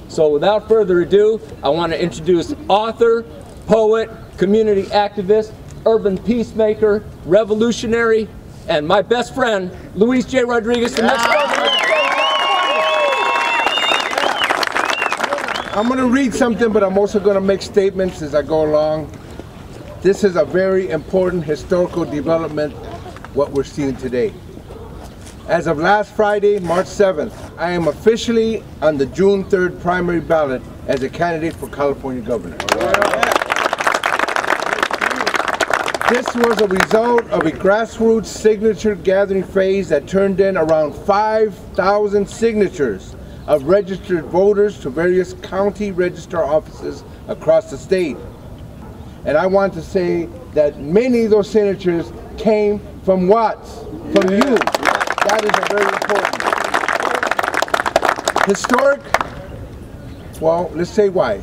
So without further ado, I want to introduce author, poet, community activist, urban peacemaker, revolutionary, and my best friend, Luis J. Rodriguez from Mexico. I'm going to read something, but I'm also going to make statements as I go along. This is a very important historical development, what we're seeing today. As of last Friday, March 7th, I am officially on the June 3rd primary ballot as a candidate for California governor. This was a result of a grassroots signature gathering phase that turned in around 5,000 signatures of registered voters to various county register offices across the state. And I want to say that many of those signatures came from Watts, from you. That is a very important. Historic, well, let's say why.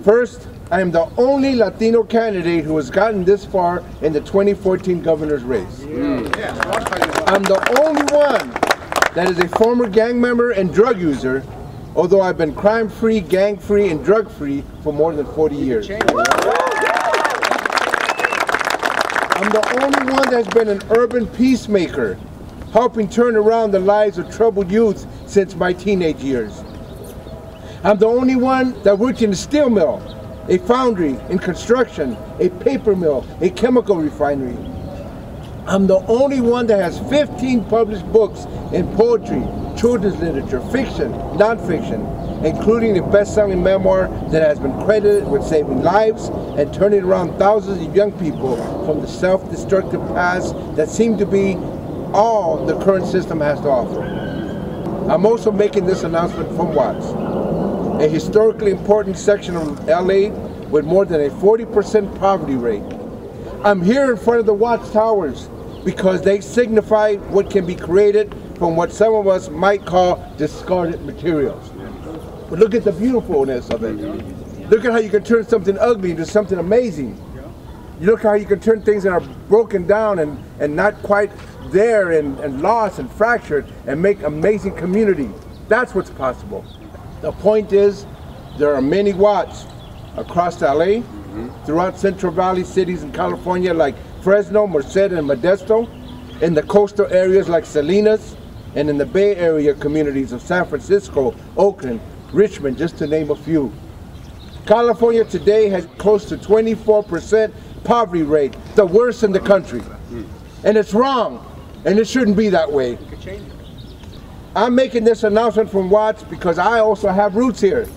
First, I am the only Latino candidate who has gotten this far in the 2014 governor's race. I'm the only one that is a former gang member and drug user, although I've been crime-free, gang-free, and drug-free for more than 40 years. I'm the only one that's been an urban peacemaker, helping turn around the lives of troubled youth since my teenage years. I'm the only one that worked in a steel mill, a foundry, in construction, a paper mill, a chemical refinery. I'm the only one that has 15 published books in poetry, children's literature, fiction, nonfiction, including a best-selling memoir that has been credited with saving lives and turning around thousands of young people from the self-destructive paths that seem to be all the current system has to offer. I'm also making this announcement from Watts, a historically important section of LA with more than a 40% poverty rate. I'm here in front of the Watts Towers because they signify what can be created from what some of us might call discarded materials. But look at the beautifulness of it. Look at how you can turn something ugly into something amazing. You look how you can turn things that are broken down and not quite there and lost and fractured and make amazing community. That's what's possible. The point is, there are many Watts across LA, throughout Central Valley cities in California like Fresno, Merced, and Modesto, in the coastal areas like Salinas, and in the Bay Area communities of San Francisco, Oakland, Richmond, just to name a few. California today has close to 24% poverty rate, the worst in the country. And it's wrong, and it shouldn't be that way. I'm making this announcement from Watts because I also have roots here.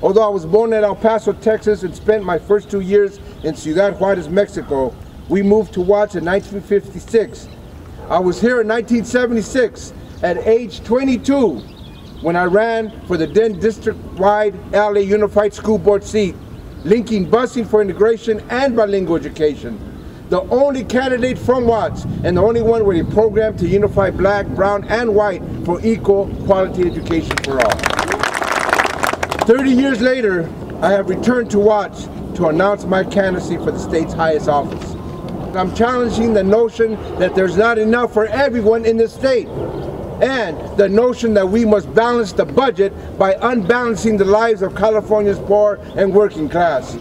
Although I was born in El Paso, Texas, and spent my first 2 years in Ciudad Juarez, Mexico, we moved to Watts in 1956. I was here in 1976 at age 22 when I ran for the then district-wide LA Unified School Board seat, linking busing for integration and bilingual education. The only candidate from Watts and the only one with a program to unify black, brown, and white for equal quality education for all. 30 years later, I have returned to Watts to announce my candidacy for the state's highest office. I'm challenging the notion that there's not enough for everyone in the state, and the notion that we must balance the budget by unbalancing the lives of California's poor and working class.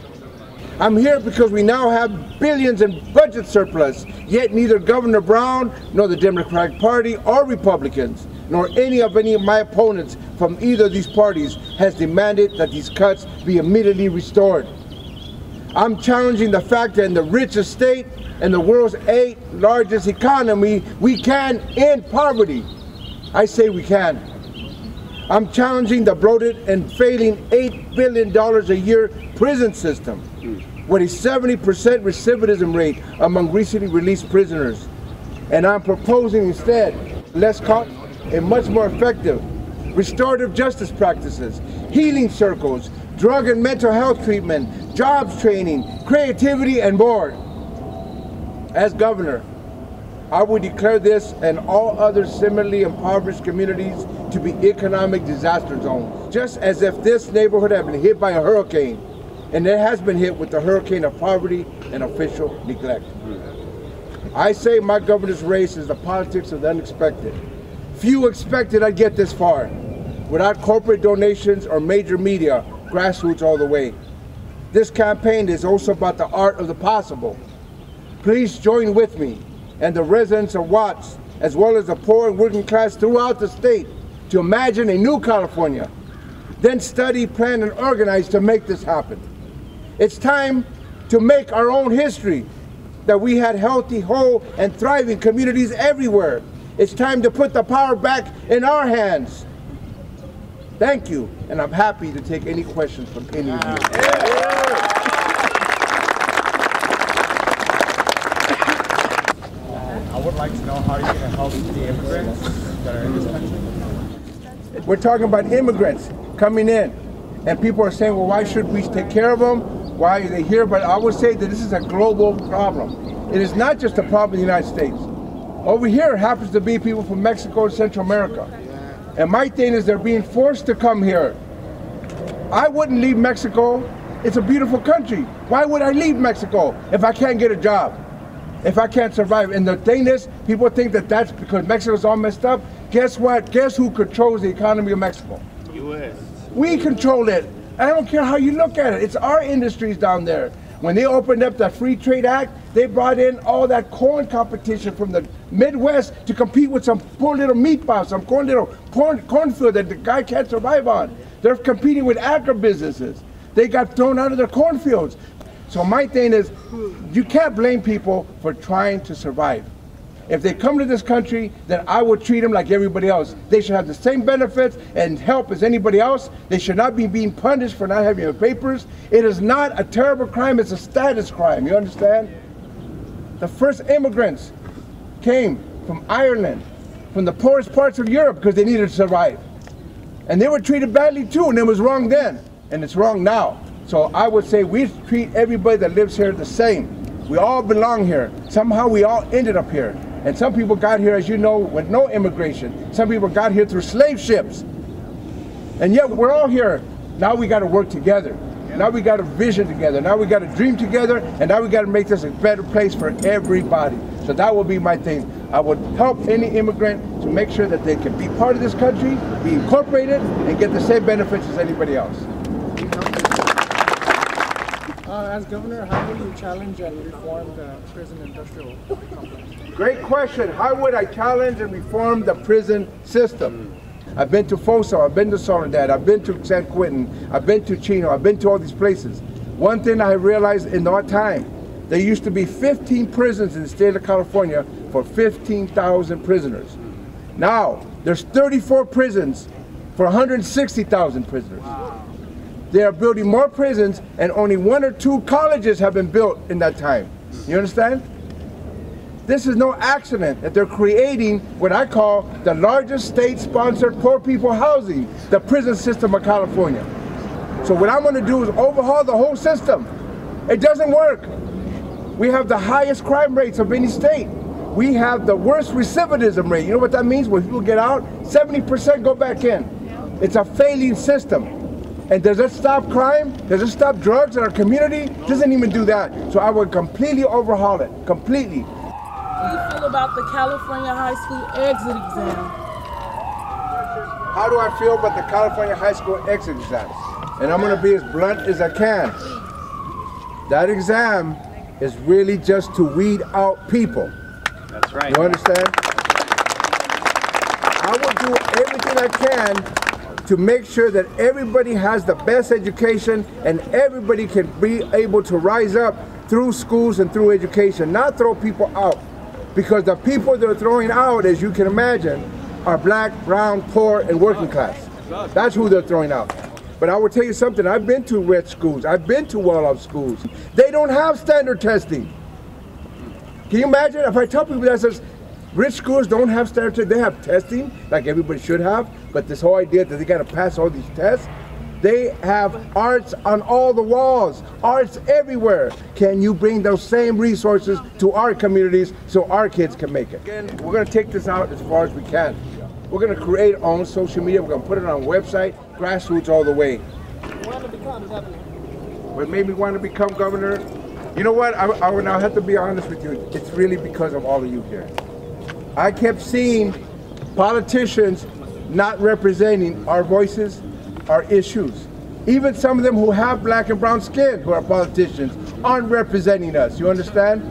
I'm here because we now have billions in budget surplus, yet neither Governor Brown, nor the Democratic Party, or Republicans, nor any of my opponents from either of these parties has demanded that these cuts be immediately restored. I'm challenging the fact that in the richest state and the world's 8th largest economy, we can end poverty. I say we can. I'm challenging the bloated and failing $8 billion a year prison system with a 70% recidivism rate among recently released prisoners. And I'm proposing instead less cost and much more effective restorative justice practices, healing circles, drug and mental health treatment, jobs training, creativity, and more. As governor, I would declare this and all other similarly impoverished communities to be economic disaster zones, just as if this neighborhood had been hit by a hurricane, and it has been hit with the hurricane of poverty and official neglect. I say my governor's race is the politics of the unexpected. Few expected I'd get this far, without corporate donations or major media, grassroots all the way. This campaign is also about the art of the possible. Please join with me and the residents of Watts, as well as the poor and working class throughout the state, to imagine a new California, then study, plan, and organize to make this happen. It's time to make our own history, that we had healthy, whole, and thriving communities everywhere. It's time to put the power back in our hands. Thank you, and I'm happy to take any questions from any of you. I would like to know how you're going to help the immigrants that are in this country. We're talking about immigrants coming in, and people are saying, well, why should we take care of them? Why are they here? But I would say that this is a global problem. It is not just a problem in the United States. Over here happens to be people from Mexico and Central America. And my thing is they're being forced to come here. I wouldn't leave Mexico. It's a beautiful country. Why would I leave Mexico if I can't get a job? If I can't survive? And the thing is, people think that that's because Mexico's all messed up. Guess what? Guess who controls the economy of Mexico? U.S. We control it. I don't care how you look at it. It's our industries down there. When they opened up the Free Trade Act, they brought in all that corn competition from the Midwest to compete with some poor little meat farm, some cornfield that the guy can't survive on. They're competing with agribusinesses. They got thrown out of their cornfields. So my thing is, you can't blame people for trying to survive. If they come to this country, then I would treat them like everybody else. They should have the same benefits and help as anybody else. They should not be being punished for not having their papers. It is not a terrible crime, it's a status crime, you understand? The first immigrants came from Ireland, from the poorest parts of Europe, because they needed to survive. And they were treated badly too, and it was wrong then, and it's wrong now. So I would say we treat everybody that lives here the same. We all belong here. Somehow we all ended up here. And some people got here, as you know, with no immigration. Some people got here through slave ships. And yet we're all here. Now we got to work together. Now we got a vision together. Now we got to dream together. And now we got to make this a better place for everybody. So that will be my thing. I would help any immigrant to make sure that they can be part of this country, be incorporated, and get the same benefits as anybody else. As governor, how will you challenge and reform the prison industrial complex? Great question. How would I challenge and reform the prison system? I've been to Folsom, I've been to Soledad, I've been to San Quentin, I've been to Chino, I've been to all these places. One thing I realized in our time, there used to be 15 prisons in the state of California for 15,000 prisoners. Now, there's 34 prisons for 160,000 prisoners. They are building more prisons, and only 1 or 2 colleges have been built in that time. You understand? This is no accident that they're creating what I call the largest state-sponsored poor people housing, the prison system of California. So what I'm going to do is overhaul the whole system. It doesn't work. We have the highest crime rates of any state. We have the worst recidivism rate. You know what that means? When people get out, 70% go back in. It's a failing system. And does it stop crime? Does it stop drugs in our community? It doesn't even do that. So I would completely overhaul it, completely. How do you feel about the California high school exit exam? How do I feel about the California high school exit exam? And I'm going to be as blunt as I can. That exam is really just to weed out people. That's right. You understand? I will do everything I can to make sure that everybody has the best education and everybody can be able to rise up through schools and through education, not throw people out. Because the people they're throwing out, as you can imagine, are black, brown, poor, and working class. That's who they're throwing out. But I will tell you something, I've been to rich schools, I've been to well-off schools. They don't have standard testing. Can you imagine if I tell people that says, rich schools don't have standard testing, they have testing, like everybody should have, but this whole idea that they gotta pass all these tests, They have arts on all the walls, arts everywhere. Can you bring those same resources to our communities so our kids can make it? Again, we're going to take this out as far as we can. We're going to create our own social media. We're going to put it on a website, grassroots all the way. What made me want to become governor? You know what? I would now have to be honest with you. It's really because of all of you here. I kept seeing politicians not representing our voices, our issues. Even some of them who have black and brown skin, who are politicians, aren't representing us. You understand?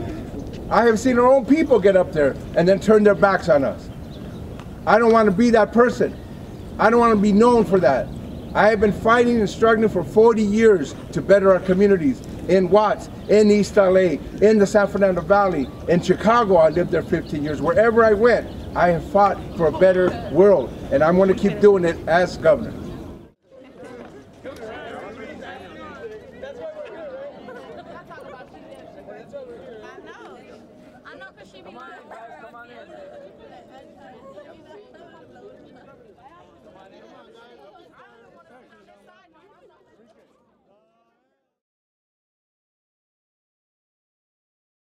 I have seen our own people get up there and then turn their backs on us. I don't want to be that person. I don't want to be known for that. I have been fighting and struggling for 40 years to better our communities. In Watts, in East LA, in the San Fernando Valley, in Chicago, I lived there 15 years. Wherever I went, I have fought for a better world, and I'm going to keep doing it as governor.